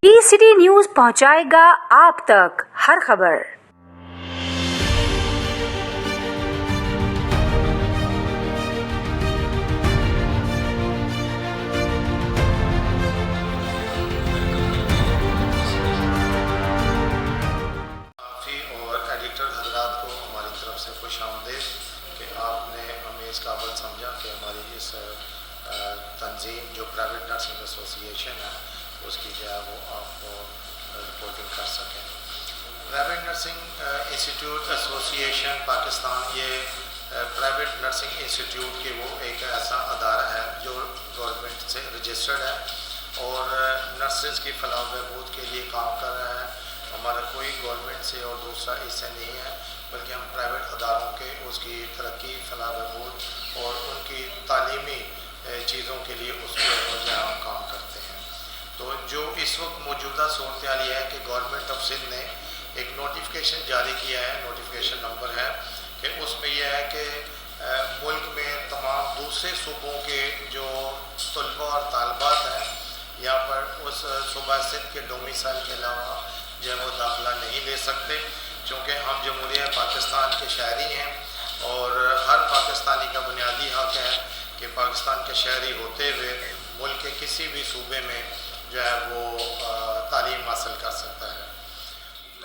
City news पहुंचाएगा आप तक हर खबर। और एडिटर हजरात को हमारी तरफ से खुश आमदेद कि आपने हमें इस काबिल समझा कि हमारी इस तंजीम जो प्राइवेट नर्सिंग एसोसिएशन है उसकी जो है वो आपको रिपोर्टिंग कर सकें। Private nursing institute association Pakistan ये प्राइवेट नर्सिंग इंस्टीट्यूट की वो एक ऐसा अदारा है जो गवर्नमेंट से रजिस्टर्ड है और नर्सेज की फलाह बहबूद के लिए काम कर रहा है। हमारा कोई गवर्नमेंट से और दूसरा इससे नहीं है, बल्कि हम प्राइवेट अदारों के उसकी तरक्की फलाह बहबूद और उनकी तालीमी चीज़ों के लिए उसके ऊपर हम काम करते हैं। तो जो इस वक्त मौजूदा सूरत ये है कि गवर्नमेंट ऑफ सिंध ने एक नोटिफिकेशन जारी किया है, नोटिफिकेशन नंबर है कि उसमें यह है कि मुल्क में तमाम दूसरे सूबों के जो तलबा और तालबात हैं यहाँ पर उस सूबा सिंध के डोमिसाइल के अलावा जो है वो दाखिला नहीं ले सकते, क्योंकि हम जमहूरिया पाकिस्तान के शहरी हैं और हर पाकिस्तानी का बुनियादी हक़ है कि पाकिस्तान के शहरी होते हुए मुल्क के किसी भी सूबे में जो है वो तालीम हासिल कर सकता है।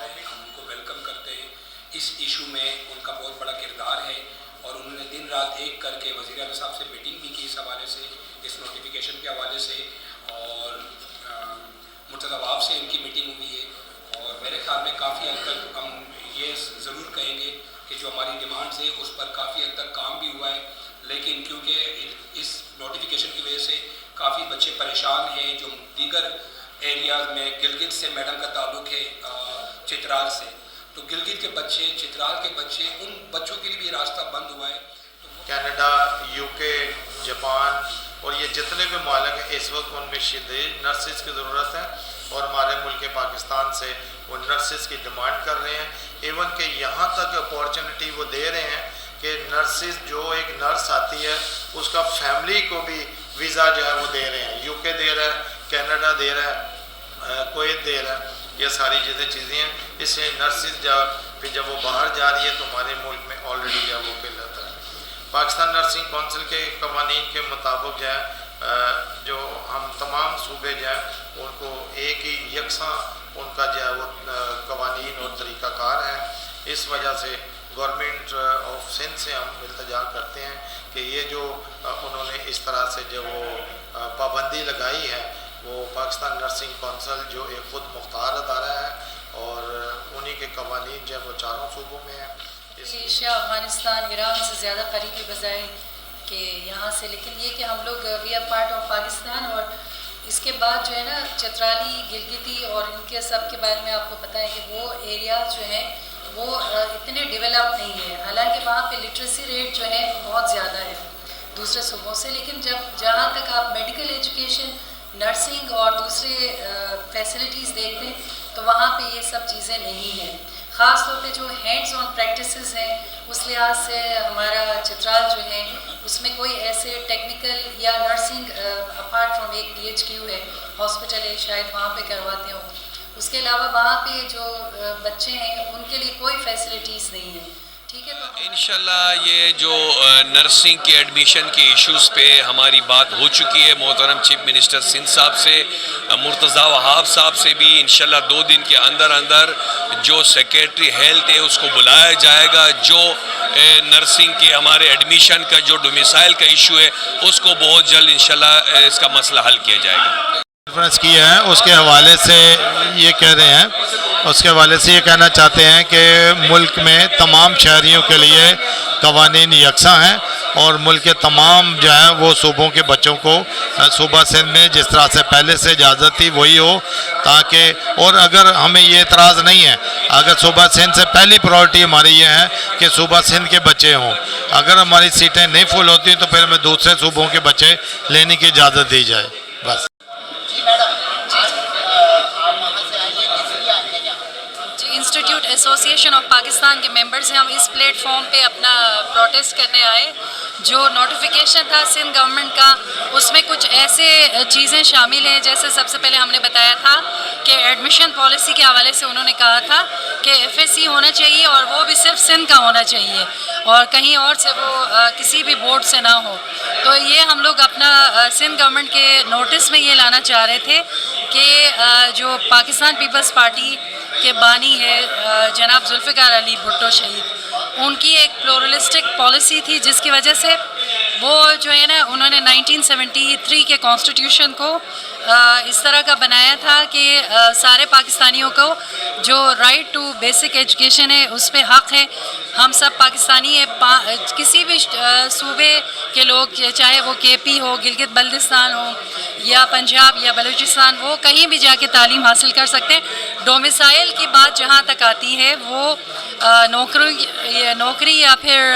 हम उनको वेलकम करते हैं। इस इशू में उनका बहुत बड़ा किरदार है और उन्होंने दिन रात एक करके वज़ीर आज़म साहब से मीटिंग भी की इस हवाले से, इस नोटिफिकेशन के हवाले से, और मुर्तज़ा वाब से इनकी मीटिंग हुई है और मेरे ख्याल में काफ़ी हद तक हम ये ज़रूर कहेंगे कि जो हमारी डिमांड्स हैं उस पर काफ़ी हद तक काम भी हुआ है, लेकिन क्योंकि इस नोटिफिकेशन की वजह से काफ़ी बच्चे परेशान हैं जो दीगर एरियाज़ में, गिलगित से मैडम का ताल्लुक़ है चित्राल से, तो गिलगित के बच्चे, चित्राल के बच्चे, उन बच्चों के लिए भी रास्ता बंद हुआ है। कनाडा, यूके, जापान और ये जितने भी मालिक हैं इस वक्त उनमें शदीद नर्सेज की ज़रूरत है और हमारे मुल्क पाकिस्तान से वो नर्सेज की डिमांड कर रहे हैं। इवन कि यहाँ तक अपॉर्चुनिटी वो दे रहे हैं कि नर्सेज जो एक नर्स आती है उसका फैमिली को भी वीज़ा जो है वो दे रहे हैं। यूके दे रहा है, कनाडा दे रहा है, कुवैत दे रहा है, ये सारी चीज़ें हैं। इससे नर्सेज जब वो बाहर जा रही है तो हमारे मुल्क में ऑलरेडी जो है वो किल्लत है। पाकिस्तान नर्सिंग कौंसिल के कवानीन के मुताबिक जो है जो हम तमाम सूबे जो हैं उनको एक ही यकसा उनका जो है वो कवानीन और तरीक़ाकार है। इस वजह से गवर्नमेंट ऑफ सिंध से हम इल्तिजा करते हैं कि ये जो उन्होंने इस तरह से जो वो पाबंदी लगाई है वो पाकिस्तान नर्सिंग कौंसिल जो एक ख़ुद मुख्तार अदारा है और उन्हीं के कवानीन जो है वो चारों सूबों में है। एशिया, अफ़गानिस्तान, ईरान से ज़्यादा करीबी बजाय कि यहाँ से, लेकिन ये कि हम लोग we are part of Pakistan और इसके बाद जो है ना चित्राली, गिलगिती और इनके सब के बारे में आपको पता है कि वो एरियाज़ जो हैं वो इतने डेवलप नहीं है। हालांकि वहाँ पे लिटरेसी रेट जो है बहुत ज़्यादा है दूसरे सूबों से, लेकिन जहाँ तक आप मेडिकल एजुकेशन, नर्सिंग और दूसरे फैसिलिटीज़ देखते हैं तो वहाँ पे ये सब चीज़ें नहीं हैं। ख़ास तौर पे जो हैंड्स ऑन प्रैक्टिसेस हैं उस लिहाज से हमारा चित्राल जो है उसमें कोई ऐसे टेक्निकल या नर्सिंग अपार्ट फ्रॉम एक DHQ है, हॉस्पिटल है, शायद वहाँ पे करवाते हो। उसके अलावा वहाँ पे जो बच्चे हैं उनके लिए कोई फैसिलिटीज़ नहीं है। ठीक है, तो इंशाल्लाह ये जो नर्सिंग के एडमिशन के इश्यूज़ पे हमारी बात हो चुकी है मोहतरम चीफ मिनिस्टर सिंध साहब से, मुर्तज़ा वहाब साहब से भी। इंशाल्लाह 2 दिन के अंदर अंदर जो सेक्रेटरी हेल्थ है उसको बुलाया जाएगा। जो नर्सिंग के हमारे एडमिशन का जो डोमिसाइल का इशू है उसको बहुत जल्द इंशाल्लाह इसका मसला हल किया जाएगा। कॉन्फ्रेंस की है उसके हवाले से ये कह रहे हैं, उसके हवाले से ये कहना चाहते हैं कि मुल्क में तमाम शहरियों के लिए कवानीन यकसा हैं और मुल्क के तमाम जो है वो सूबों के बच्चों को सूबा सिंध में जिस तरह से पहले से इजाज़त थी वही हो, ताकि और अगर हमें ये एतराज़ नहीं है, अगर सूबा सिंध से पहली प्रायोरिटी हमारी ये है कि सूबा सिंध के बच्चे हों। अगर हमारी सीटें नहीं फुल होती तो फिर हमें दूसरे सूबों के बच्चे लेने की इजाज़त दी जाए बस। इंस्टीट्यूट एसोसिएशन ऑफ पाकिस्तान के मेंबर्स हैं, हम इस प्लेटफॉर्म पे अपना प्रोटेस्ट करने आए। जो नोटिफिकेशन था सिंध गवर्नमेंट का उसमें कुछ ऐसे चीज़ें शामिल हैं, जैसे सबसे पहले हमने बताया था कि کہ ایڈمیشن پالیسی کے حوالے سے انہوں نے کہا تھا کہ FSC ہونا چاہیے اور وہ بھی صرف سندھ کا ہونا چاہیے اور کہیں اور سے وہ کسی بھی بورڈ سے نہ ہو. تو یہ ہم لوگ اپنا سندھ گورنمنٹ کے نوٹس میں یہ لانا چاہ رہے تھے کہ جو پاکستان پیپلز پارٹی کے بانی ہے جناب ذوالفقار علی بھٹو شہید, ان کی ایک پلورلسٹک پالیسی تھی جس کی وجہ سے وہ جو ہے نا انہوں نے 1973 کے کانسٹیٹیوشن کو اس طرح کا بنایا تھا کہ سارے پاکستانیوں کو جو رائٹ ٹو بیسک ایجوکیشن ہے اس پہ حق ہے. ہم سب پاکستانی ہیں, کسی بھی صوبے کے لوگ چاہے وہ KP ہو, گلگت بلتستان ہو یا پنجاب یا بلوچستان, وہ کہیں بھی جا کے تعلیم حاصل کر سکتے ہیں. ڈومیسائل کی بات جہاں تک آتی ہے وہ نوکری یا پھر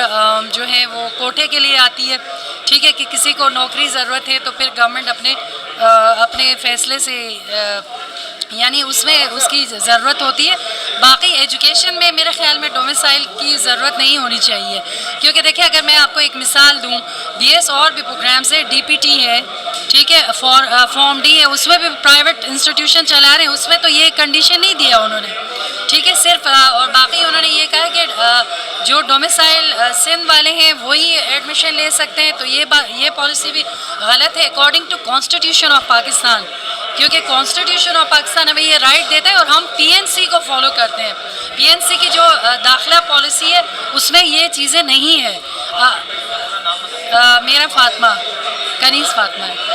جو ہے وہ کوٹے کے لیے آتی ہے. ٹھیک ہے کہ کسی کو نوکری ضرورت ہے تو پھر گورنمنٹ اپنے فیصلے سے یعنی اس میں اس کی ضرورت ہوتی ہے. باقی ایجوکیشن میں میرے خیال میں ڈومیسائل کی ضرورت نہیں ہونی چاہیے, کیونکہ دیکھیں اگر میں آپ کو ایک مثال دوں, BS اور بھی پروگرامس ہے, DPT ہے, ٹھیک ہے, فارم D ہے, اس میں بھی پرائیویٹ انسٹیٹیوشن چلا رہے ہیں, اس میں تو یہ کنڈیشن نہیں دیا انہوں نے. ٹھیک ہے, صرف اور باقی انہوں نے یہ کہا کہ جو ڈومیسائل سندھ والے ہیں وہی ایڈمیشن لے سکتے ہیں. تو یہ پالیسی بھی غلط ہے according to constitution of Pakistan, کیونکہ کانسٹیٹیوشن آف پاکستان ہمیں یہ رائٹ دیتا ہے اور ہم PNC کو فالو کرتے ہیں. PNC کی جو داخلہ پالیسی ہے اس میں یہ چیزیں نہیں ہے. میرا فاطمہ, کنیز فاطمہ ہے.